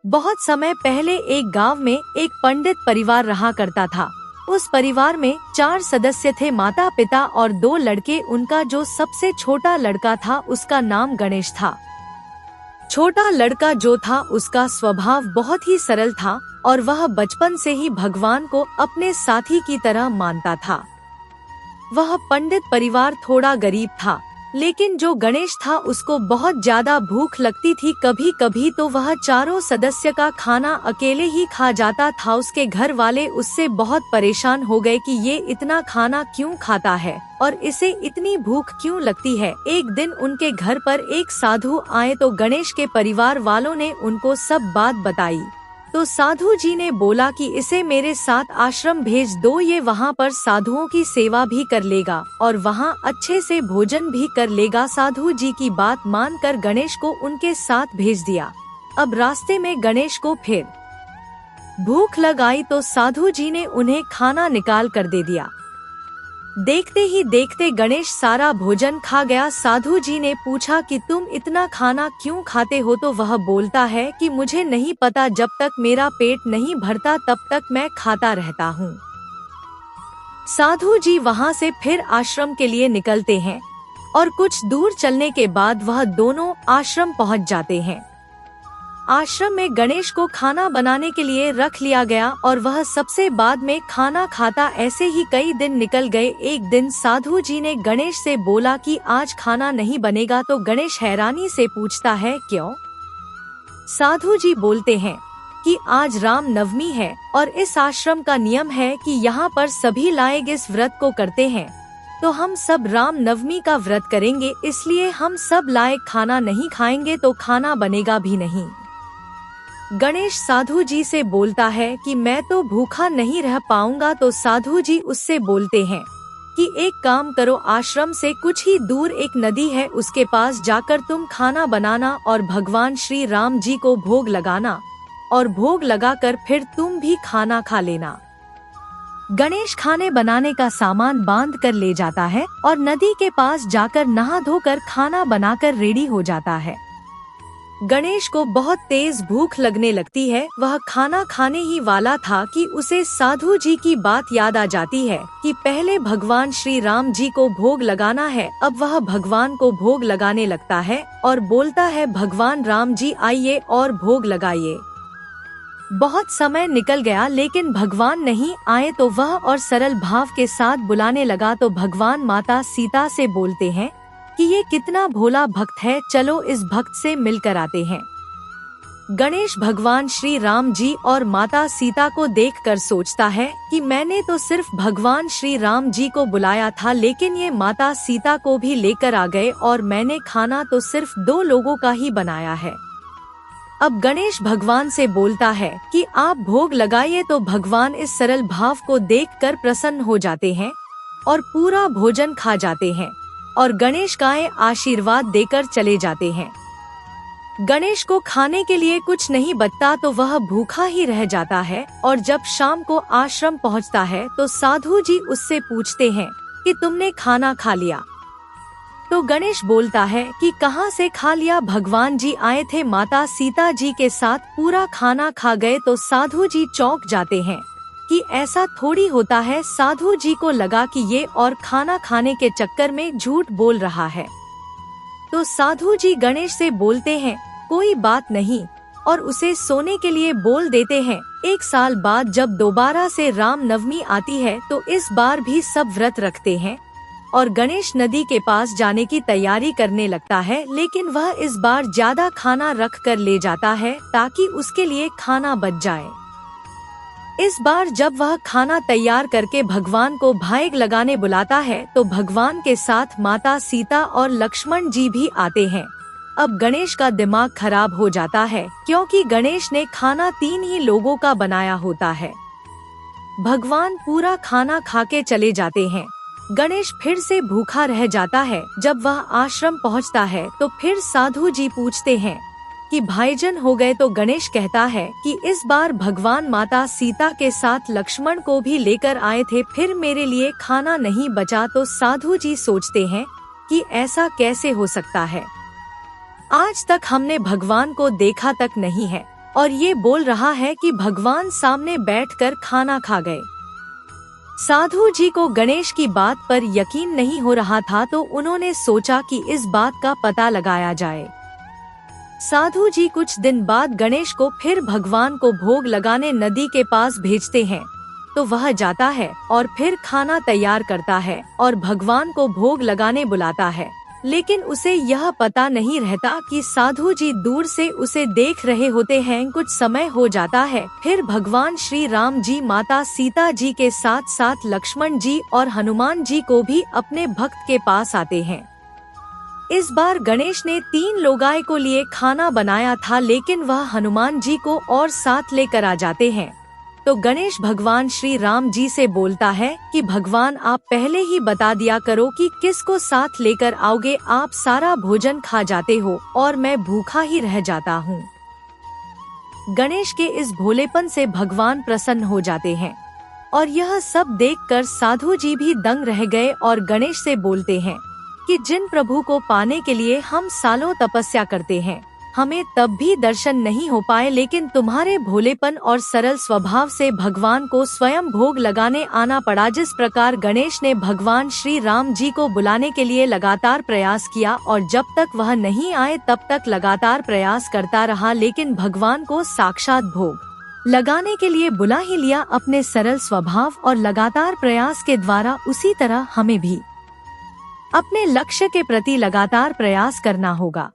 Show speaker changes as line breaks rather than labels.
बहुत समय पहले एक गांव में एक पंडित परिवार रहा करता था। उस परिवार में 4 सदस्य थे, माता पिता और 2 लड़के। उनका जो सबसे छोटा लड़का था उसका नाम गणेश था। छोटा लड़का जो था उसका स्वभाव बहुत ही सरल था और वह बचपन से ही भगवान को अपने साथी की तरह मानता था। वह पंडित परिवार थोड़ा गरीब था, लेकिन जो गणेश था उसको बहुत ज्यादा भूख लगती थी। कभी कभी तो वह 4 सदस्य का खाना अकेले ही खा जाता था। उसके घर वाले उससे बहुत परेशान हो गए कि ये इतना खाना क्यों खाता है और इसे इतनी भूख क्यों लगती है। एक दिन उनके घर पर एक साधु आए तो गणेश के परिवार वालों ने उनको सब बात बताई। तो साधु जी ने बोला कि इसे मेरे साथ आश्रम भेज दो, ये वहाँ पर साधुओं की सेवा भी कर लेगा और वहाँ अच्छे से भोजन भी कर लेगा। साधु जी की बात मानकर गणेश को उनके साथ भेज दिया। अब रास्ते में गणेश को फिर भूख लग आई तो साधु जी ने उन्हें खाना निकाल कर दे दिया। देखते ही देखते गणेश सारा भोजन खा गया। साधु जी ने पूछा कि तुम इतना खाना क्यों खाते हो, तो वह बोलता है कि मुझे नहीं पता, जब तक मेरा पेट नहीं भरता तब तक मैं खाता रहता हूँ। साधु जी वहाँ से फिर आश्रम के लिए निकलते हैं और कुछ दूर चलने के बाद वह दोनों आश्रम पहुँच जाते हैं। आश्रम में गणेश को खाना बनाने के लिए रख लिया गया और वह सबसे बाद में खाना खाता। ऐसे ही कई दिन निकल गए। एक दिन साधु जी ने गणेश से बोला कि आज खाना नहीं बनेगा, तो गणेश हैरानी से पूछता है क्यों? साधु जी बोलते हैं कि आज राम नवमी है और इस आश्रम का नियम है कि यहाँ पर सभी लायक इस व्रत को करते हैं, तो हम सब राम नवमी का व्रत करेंगे, इसलिए हम सब लायक खाना नहीं खाएंगे तो खाना बनेगा भी नहीं। गणेश साधु जी से बोलता है कि मैं तो भूखा नहीं रह पाऊंगा। तो साधु जी उससे बोलते हैं कि एक काम करो, आश्रम से कुछ ही दूर एक नदी है, उसके पास जाकर तुम खाना बनाना और भगवान श्री राम जी को भोग लगाना और भोग लगाकर फिर तुम भी खाना खा लेना। गणेश खाने बनाने का सामान बांध कर ले जाता है और नदी के पास जाकर नहा धोकर खाना बनाकर रेडी हो जाता है। गणेश को बहुत तेज भूख लगने लगती है। वह खाना खाने ही वाला था कि उसे साधु जी की बात याद आ जाती है कि पहले भगवान श्री राम जी को भोग लगाना है। अब वह भगवान को भोग लगाने लगता है और बोलता है भगवान राम जी आइए और भोग लगाइए। बहुत समय निकल गया लेकिन भगवान नहीं आए तो वह और सरल भाव के साथ बुलाने लगा। तो भगवान माता सीता से बोलते हैं कि ये कितना भोला भक्त है, चलो इस भक्त से मिलकर आते हैं। गणेश भगवान श्री राम जी और माता सीता को देखकर सोचता है कि मैंने तो सिर्फ भगवान श्री राम जी को बुलाया था, लेकिन ये माता सीता को भी लेकर आ गए और मैंने खाना तो सिर्फ 2 लोगों का ही बनाया है। अब गणेश भगवान से बोलता है कि आप भोग लगाइए। तो भगवान इस सरल भाव को देखकर प्रसन्न हो जाते हैं और पूरा भोजन खा जाते हैं और गणेश का आशीर्वाद देकर चले जाते हैं। गणेश को खाने के लिए कुछ नहीं बचता तो वह भूखा ही रह जाता है और जब शाम को आश्रम पहुंचता है तो साधु जी उससे पूछते हैं कि तुमने खाना खा लिया? तो गणेश बोलता है कि कहाँ से खा लिया, भगवान जी आए थे माता सीता जी के साथ, पूरा खाना खा गए। तो साधु जी चौंक जाते हैं कि ऐसा थोड़ी होता है। साधु जी को लगा कि ये और खाना खाने के चक्कर में झूठ बोल रहा है। तो साधु जी गणेश से बोलते हैं कोई बात नहीं और उसे सोने के लिए बोल देते हैं। 1 साल बाद जब दोबारा से राम नवमी आती है तो इस बार भी सब व्रत रखते हैं और गणेश नदी के पास जाने की तैयारी करने लगता है, लेकिन वह इस बार ज्यादा खाना रख कर ले जाता है ताकि उसके लिए खाना बच जाए। इस बार जब वह खाना तैयार करके भगवान को भाग लगाने बुलाता है तो भगवान के साथ माता सीता और लक्ष्मण जी भी आते हैं। अब गणेश का दिमाग खराब हो जाता है क्योंकि गणेश ने खाना 3 ही लोगों का बनाया होता है। भगवान पूरा खाना खा के चले जाते हैं। गणेश फिर से भूखा रह जाता है। जब वह आश्रम पहुंचता है तो फिर साधु जी पूछते हैं कि भाईजन हो गए? तो गणेश कहता है कि इस बार भगवान माता सीता के साथ लक्ष्मण को भी लेकर आए थे, फिर मेरे लिए खाना नहीं बचा। तो साधु जी सोचते हैं कि ऐसा कैसे हो सकता है, आज तक हमने भगवान को देखा तक नहीं है। और ये बोल रहा है कि भगवान सामने बैठकर खाना खा गए। साधु जी को गणेश की बात पर यकीन नहीं हो रहा था, तो उन्होंने सोचा कि इस बात का पता लगाया जाए। साधु जी कुछ दिन बाद गणेश को फिर भगवान को भोग लगाने नदी के पास भेजते हैं, तो वह जाता है और फिर खाना तैयार करता है और भगवान को भोग लगाने बुलाता है। लेकिन उसे यह पता नहीं रहता कि साधु जी दूर से उसे देख रहे होते हैं। कुछ समय हो जाता है, फिर भगवान श्री राम जी माता सीता जी के साथ साथ लक्ष्मण जी और हनुमान जी को भी अपने भक्त के पास आते हैं। इस बार गणेश ने 3 लोगाय को लिए खाना बनाया था, लेकिन वह हनुमान जी को और साथ लेकर आ जाते हैं। तो गणेश भगवान श्री राम जी से बोलता है कि भगवान, आप पहले ही बता दिया करो कि किसको साथ लेकर आओगे, आप सारा भोजन खा जाते हो और मैं भूखा ही रह जाता हूँ। गणेश के इस भोलेपन से भगवान प्रसन्न हो जाते हैं और यह सब देखकर साधु जी भी दंग रह गए और गणेश से बोलते हैं कि जिन प्रभु को पाने के लिए हम सालों तपस्या करते हैं, हमें तब भी दर्शन नहीं हो पाए, लेकिन तुम्हारे भोलेपन और सरल स्वभाव से भगवान को स्वयं भोग लगाने आना पड़ा। जिस प्रकार गणेश ने भगवान श्री राम जी को बुलाने के लिए लगातार प्रयास किया और जब तक वह नहीं आए तब तक लगातार प्रयास करता रहा, लेकिन भगवान को साक्षात भोग लगाने के लिए बुला ही लिया अपने सरल स्वभाव और लगातार प्रयास के द्वारा। उसी तरह हमें भी अपने लक्ष्य के प्रति लगातार प्रयास करना होगा।